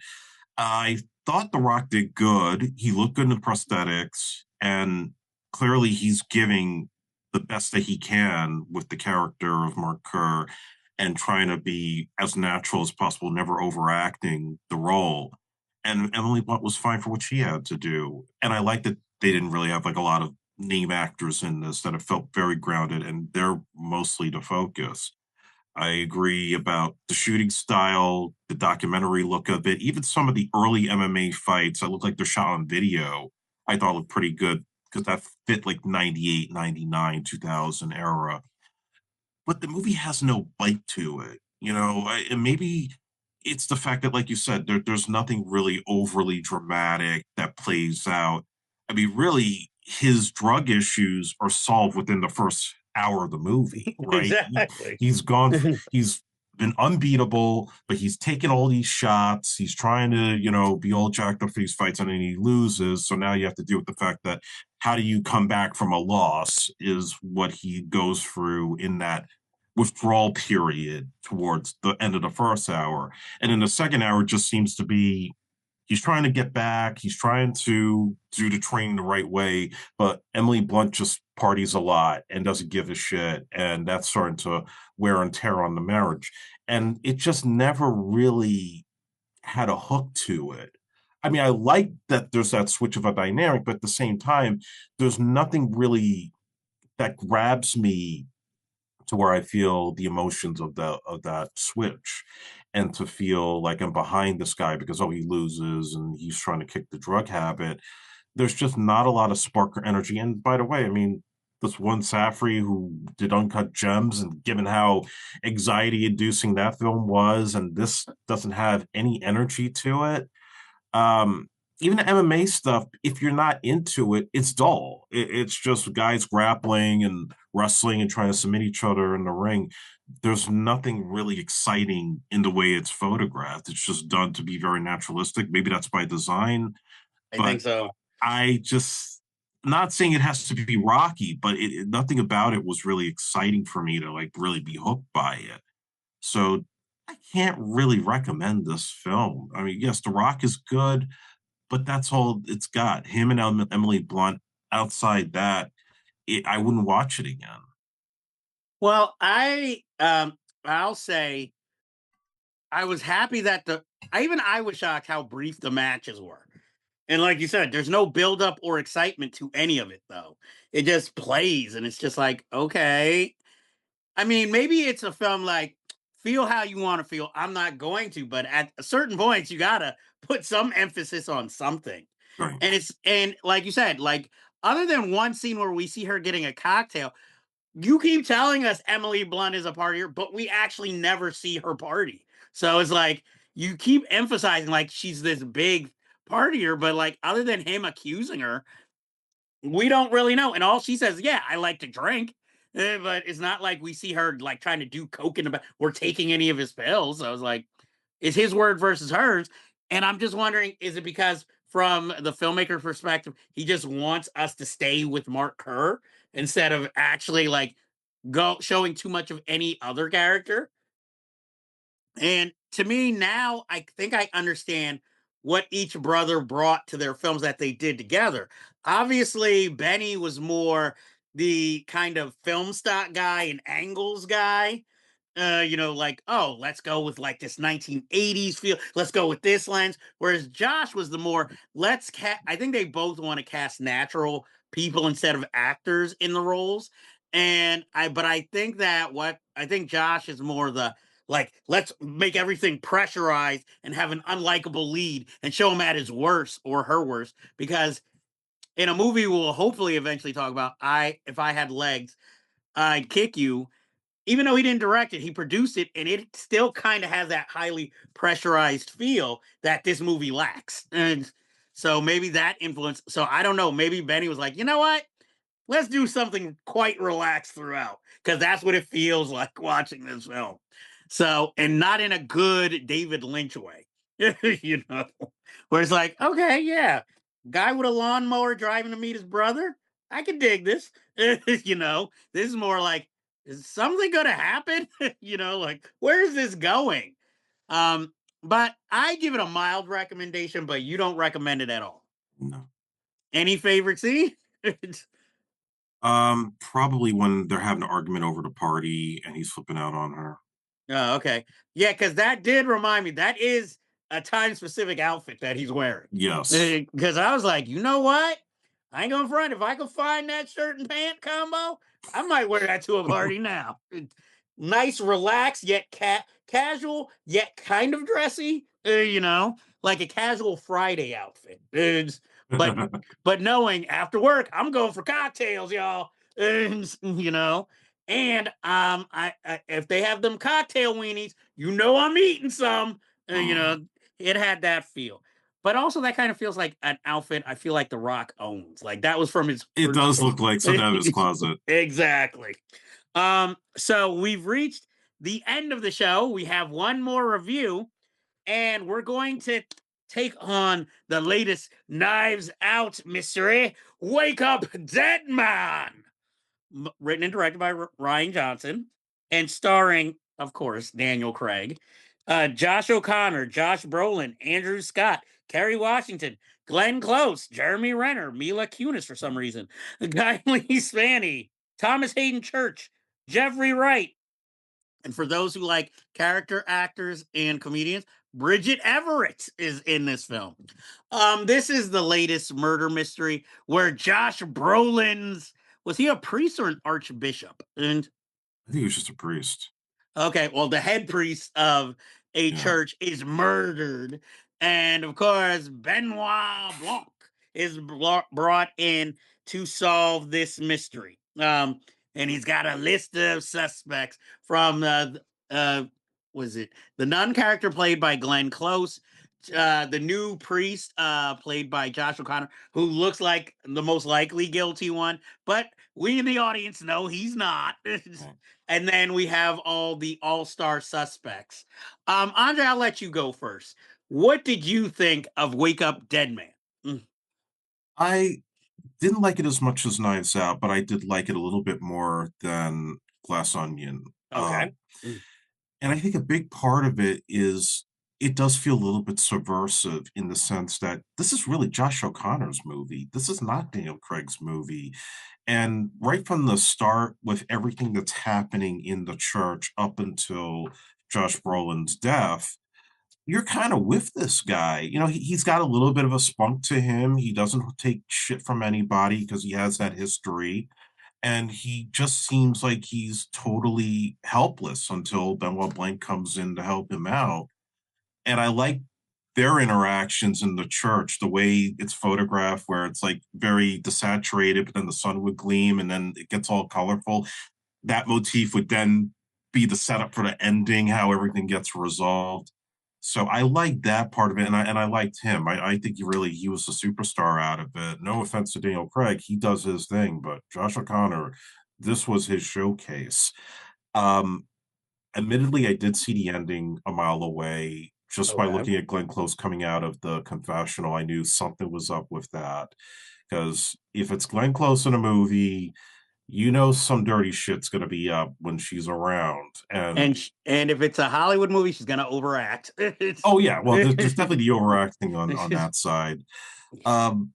I thought The Rock did good. He looked good in the prosthetics, and clearly he's giving the best that he can with the character of Mark Kerr and trying to be as natural as possible, never overacting the role. And Emily Blunt was fine for what she had to do. And I like that they didn't really have like a lot of name actors in this, that it felt very grounded and they're mostly the focus. I agree about the shooting style, the documentary look of it, even some of the early MMA fights that look like they're shot on video. I thought looked pretty good because that fit like 98, 99, 2000 era. But the movie has no bite to it, and maybe it's the fact that, like you said, there's nothing really overly dramatic that plays out. I mean, really, his drug issues are solved within the first hour of the movie, right? Exactly. He's gone, he's been unbeatable, but he's taken all these shots. He's trying to, be all jacked up for these fights, and then he loses. So now you have to deal with the fact that how do you come back from a loss is what he goes through in that withdrawal period towards the end of the first hour. And in the second hour, it just seems to be he's trying to get back. He's trying to do the training the right way. But Emily Blunt just parties a lot and doesn't give a shit. And that's starting to wear and tear on the marriage. And it just never really had a hook to it. I mean, I like that there's that switch of a dynamic, but at the same time, there's nothing really that grabs me to where I feel the emotions of that switch, and to feel like I'm behind this guy because he loses and he's trying to kick the drug habit. There's just not a lot of spark or energy. And by the way, I mean, this one Safri who did Uncut Gems, and given how anxiety inducing that film was, and this doesn't have any energy to it. Um, Even the MMA stuff, if you're not into it, it's dull. It's just guys grappling and wrestling and trying to submit each other in the ring. There's nothing really exciting in the way it's photographed. It's just done to be very naturalistic. Maybe that's by design, I but think so. I just not saying it has to be Rocky, but nothing about it was really exciting for me to like really be hooked by it. So I can't really recommend this film. I mean, yes, The Rock is good, but that's all it's got. Him and Emily Blunt. outside that, I wouldn't watch it again. Well, I'll say I was happy that I was shocked how brief the matches were. And like you said, there's no build up or excitement to any of it though. It just plays and it's just like, okay. I mean, maybe it's a film like feel how you want to feel. I'm not going to, but at certain points you got to put some emphasis on something. Right. And like you said, like other than one scene where we see her getting a cocktail, you keep telling us Emily Blunt is a partier, but we actually never see her party. So it's like you keep emphasizing like she's this big partier, but like other than him accusing her, we don't really know. And all she says, yeah, I like to drink. But it's not like we see her like trying to do coke in the back or taking any of his pills. So I was like, it's his word versus hers. And I'm just wondering, is it because from the filmmaker's perspective, he just wants us to stay with Mark Kerr instead of actually like go showing too much of any other character? And to me now, I think I understand what each brother brought to their films that they did together. Obviously, Benny was more the kind of film stock guy and angles guy. Like, oh, let's go with like this 1980s feel. Let's go with this lens. Whereas Josh was the more I think they both want to cast natural people instead of actors in the roles. But I think I think Josh is more the like, let's make everything pressurized and have an unlikable lead and show him at his worst or her worst. Because in a movie we'll hopefully eventually talk about, if I had legs, I'd kick you. Even though he didn't direct it, he produced it, and it still kind of has that highly pressurized feel that this movie lacks. And so maybe that influence. So I don't know. Maybe Benny was like, you know what? Let's do something quite relaxed throughout because that's what it feels like watching this film. So, and not in a good David Lynch way, where it's like, okay, yeah, guy with a lawnmower driving to meet his brother. I can dig this. This is more like, is something going to happen? Like, where is this going? But I give it a mild recommendation, but you don't recommend it at all. No. Any favorite scene? Probably when they're having an argument over the party and he's flipping out on her. Oh, okay. Yeah, because that did remind me that is a time specific outfit that he's wearing. Yes. Because I was like, you know what? I ain't gonna front. If I could find that shirt and pant combo, I might wear that to a party now. Nice, relaxed, yet casual, yet kind of dressy. Like a casual Friday outfit. But but knowing after work, I'm going for cocktails, y'all. And if they have them cocktail weenies, I'm eating some. It had that feel. But also that kind of feels like an outfit I feel like The Rock owns. Like that was from his It first does film. look like something out of his closet. Exactly. So we've reached the end of the show. We have one more review, and we're going to take on the latest Knives Out mystery, Wake Up Dead Man, written and directed by Ryan Johnson, and starring, of course, Daniel Craig, Josh O'Connor, Josh Brolin, Andrew Scott, Kerry Washington, Glenn Close, Jeremy Renner, Mila Kunis for some reason, Guy Lee Spaney, Thomas Hayden Church, Jeffrey Wright, and for those who like character actors and comedians, Bridget Everett is in this film. This is the latest murder mystery where Josh Brolin's, was he a priest or an archbishop? And I think he was just a priest. okay, well, the head priest of a Yeah. church is murdered. And of course, Benoit Blanc is brought in to solve this mystery. And he's got a list of suspects from was it the nun character played by Glenn Close, the new priest played by Josh O'Connor, who looks like the most likely guilty one, but we in the audience know he's not. And then we have all the all-star suspects. Andre, I'll let you go first. What did you think of Wake Up Dead Man? I didn't like it as much as Knives Out, but I did like it a little bit more than Glass Onion. Okay. Mm. And I think a big part of it is it does feel a little bit subversive in the sense that this is really Josh O'Connor's movie. This is not Daniel Craig's movie. And right from the start, with everything that's happening in the church up until Josh Brolin's death, you're kind of with this guy. He's got a little bit of a spunk to him. He doesn't take shit from anybody because he has that history. And he just seems like he's totally helpless until Benoit Blanc comes in to help him out. And I like their interactions in the church, the way it's photographed, where it's like very desaturated, but then the sun would gleam and then it gets all colorful. That motif would then be the setup for the ending, how everything gets resolved. So I like that part of it, and I liked him. I think he was a superstar out of it. No offense to Daniel Craig, he does his thing, but Josh O'Connor, this was his showcase. Um, Admittedly, I did see the ending a mile away. Just by Okay. looking at Glenn Close coming out of the confessional, I knew something was up with that. Because if it's Glenn Close in a movie, some dirty shit's going to be up when she's around. And And if it's a Hollywood movie, she's gonna overact. oh yeah, well, there's definitely the overacting on that side. Um,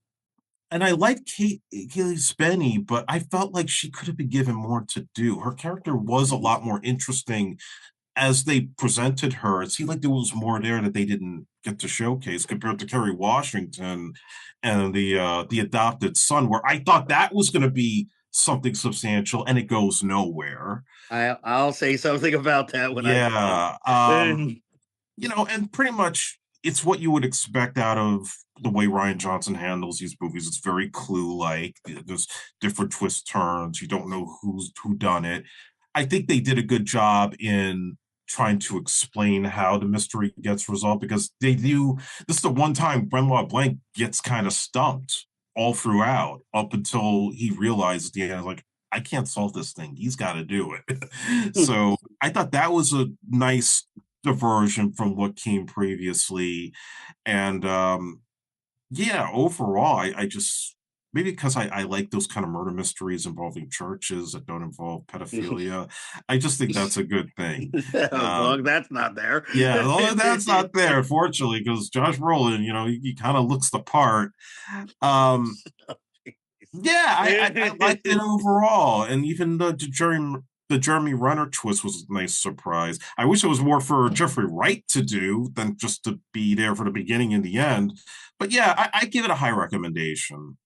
and I like Kaylee Spenny, but I felt like she could have been given more to do. Her character was a lot more interesting as they presented her. It seemed like there was more there that they didn't get to showcase compared to Kerry Washington and the adopted son, where I thought that was going to be something substantial, and it goes nowhere. I'll say something about that when I get Yeah, there. and pretty much it's what you would expect out of the way Ryan Johnson handles these movies. It's very Clue-like. There's different twist turns. You don't know who done it. I think they did a good job in trying to explain how the mystery gets resolved, because they do. This is the one time Benoit Blanc gets kind of stumped all throughout up until he realizes at the end, like, I can't solve this thing. He's got to do it. So I thought that was a nice diversion from what came previously. And yeah, overall, I just, maybe because I like those kind of murder mysteries involving churches that don't involve pedophilia. I just think that's a good thing. As long as that's not there. Yeah, well, that's not there, fortunately, because Josh Brolin, he kind of looks the part. Um, yeah, I liked it overall, and even the Jeremy Renner twist was a nice surprise. I wish it was more for Jeffrey Wright to do than just to be there for the beginning and the end. But yeah, I give it a high recommendation.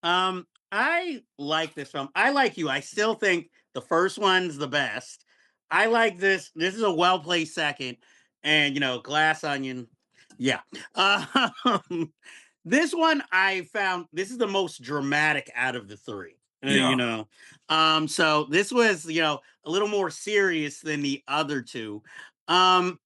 I like this film. I like you. I still think the first one's the best. I like this. This is a well placed second, and Glass Onion. Yeah. Um, this one I found this is the most dramatic out of the three. Yeah, So this was a little more serious than the other two. Um,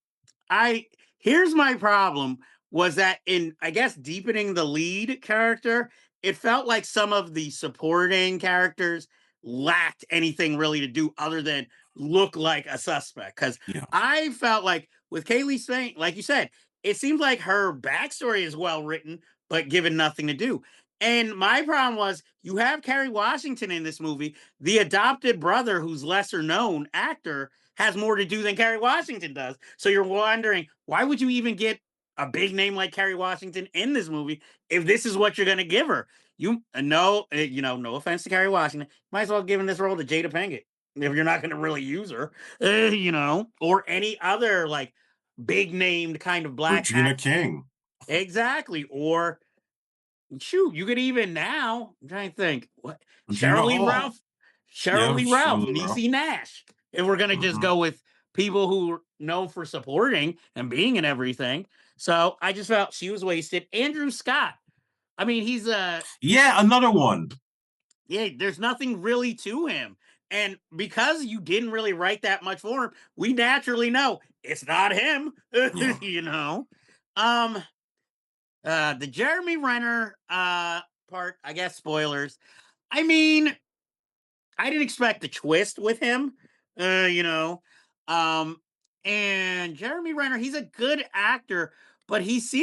I Here's my problem was that in I guess deepening the lead character, it felt like some of the supporting characters lacked anything really to do other than look like a suspect. Because yeah, I felt like with Kaylee Spain, like you said, it seems like her backstory is well written, but given nothing to do. And my problem was you have Kerry Washington in this movie, the adopted brother who's lesser known actor has more to do than Kerry Washington does. So you're wondering, why would you even get a big name like Kerry Washington in this movie if this is what you're going to give her? No offense to Kerry Washington, might as well give this role to Jada Pinkett if you're not going to really use her, or any other like big named kind of black Regina act. King, Exactly. Or shoot, you could even now. I'm trying to think. What Regina Cheryl Lee Hall. Ralph, Cheryl Yeah, Lee Ralph, Shirley Ralph. Niecy Nash. If we're gonna just Mhm. go with people who are known for supporting and being in everything, so I just felt she was wasted. Andrew Scott. I mean, he's a Yeah, another one. yeah. There's nothing really to him, and because you didn't really write that much for him, we naturally know it's not him. Yeah, you know. Um, the Jeremy Renner part, I guess spoilers. I mean, I didn't expect the twist with him, uh, you know. Um and Jeremy Renner, he's a good actor, but he's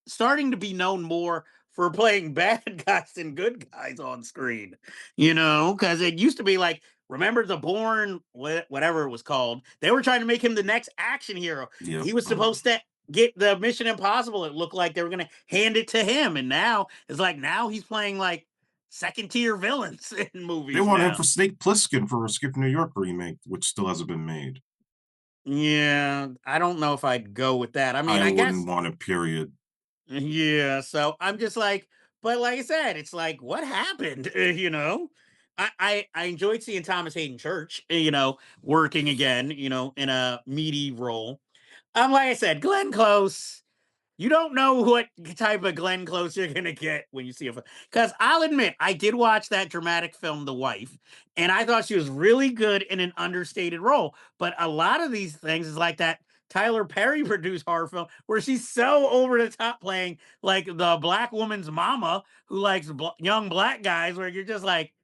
starting to be known more for playing bad guys than good guys on screen. Cuz it used to be like remember the Bourne whatever it was called. They were trying to make him the next action hero. yeah. He was supposed to get the Mission Impossible. It looked like they were gonna hand it to him, and now it's like now he's playing like second tier villains in movies. They want him now. for Snake Plissken for a Skip New York remake, which still hasn't been made. Yeah, I don't know if I'd go with that. I mean, I I wouldn't guess want it, period. yeah. So I'm just like, but like I said, it's like, what happened? You know, I enjoyed seeing Thomas Hayden Church, working again, in a meaty role. Like I said, Glenn Close. You don't know what type of Glenn Close you're gonna get when you see a film. Because I'll admit, I did watch that dramatic film, The Wife, and I thought she was really good in an understated role. But a lot of these things is like that Tyler Perry produced horror film where she's so over the top playing like the black woman's mama who likes young black guys, where you're just like,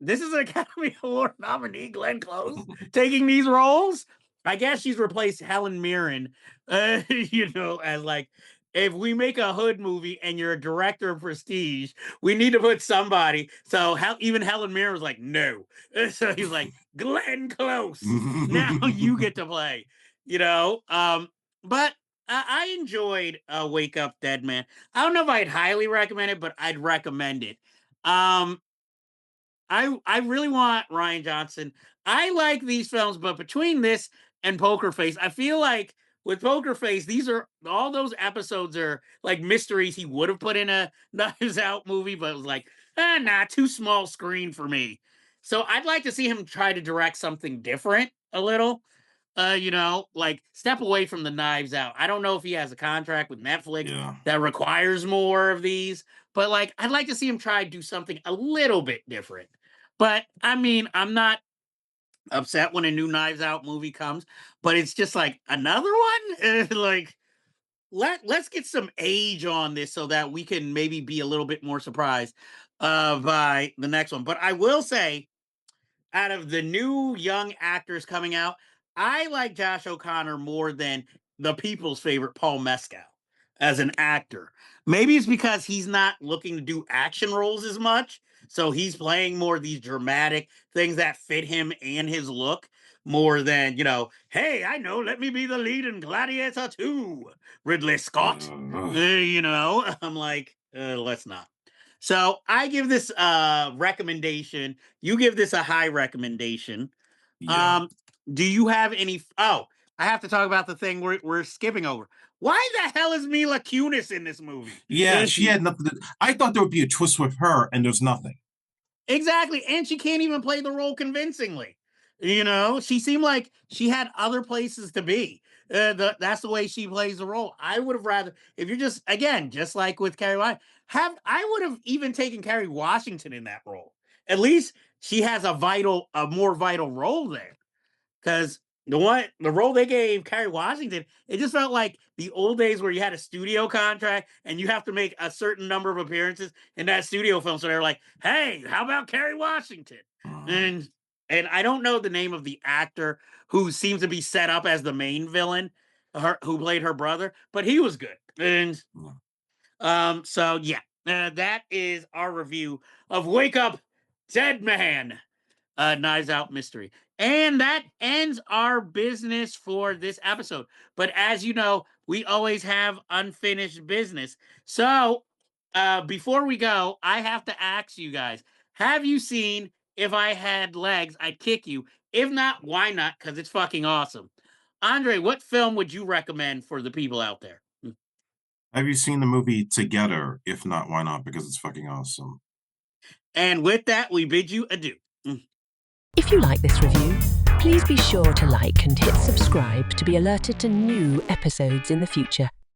this is an Academy Award nominee, Glenn Close, taking these roles. I guess she's replaced Helen Mirren, as like, if we make a hood movie and you're a director of prestige, we need to put somebody. So even Helen Mirren was like, no. So he's like, Glenn Close, now you get to play, But I enjoyed Wake Up Dead Man. I don't know if I'd highly recommend it, but I'd recommend it. I really want Ryan Johnson. I like these films, but between this and Poker Face, I feel like with Poker Face, these are all those episodes are like mysteries he would have put in a Knives Out movie, but it was like, nah, too small screen for me. So I'd like to see him try to direct something different a little. Like step away from the Knives Out. I don't know if he has a contract with Netflix that requires more of these, but like I'd like to see him try to do something a little bit different. But I mean, I'm not upset when a new Knives Out movie comes, but it's just like another one. Like let's get some age on this so that we can maybe be a little bit more surprised by the next one. But I will say, out of the new young actors coming out, I like Josh O'Connor more than the people's favorite Paul Mescal as an actor. Maybe it's because he's not looking to do action roles as much. So he's playing more of these dramatic things that fit him and his look more than, hey, I know, let me be the lead in Gladiator 2, Ridley Scott. I'm like, let's not. So I give this recommendation. You give this a high recommendation. Yeah. Do you have any? Oh, I have to talk about the thing we're skipping over. Why the hell is Mila Kunis in this movie? Yeah, she had nothing. I thought there would be a twist with her, and there's nothing. Exactly, and she can't even play the role convincingly. She seemed like she had other places to be. That's the way she plays the role. I would have rather, if you're just like with Kerry Washington, I would have even taken Kerry Washington in that role. At least she has a more vital role there. Because the role they gave Kerry Washington, it just felt like the old days where you had a studio contract and you have to make a certain number of appearances in that studio film. So they're like, hey, how about Kerry Washington? And I don't know the name of the actor who seems to be set up as the main villain, who played her brother, but he was good. And so yeah, that is our review of Wake Up Dead Man, Knives Out Mystery. And that ends our business for this episode. But as you know, we always have unfinished business. So before we go, I have to ask you guys, have you seen If I Had Legs, I'd Kick You? If not, why not? Because it's fucking awesome. Andre, what film would you recommend for the people out there? Have you seen the movie Together? If not, why not? Because it's fucking awesome. And with that, we bid you adieu. If you like this review, please be sure to like and hit subscribe to be alerted to new episodes in the future.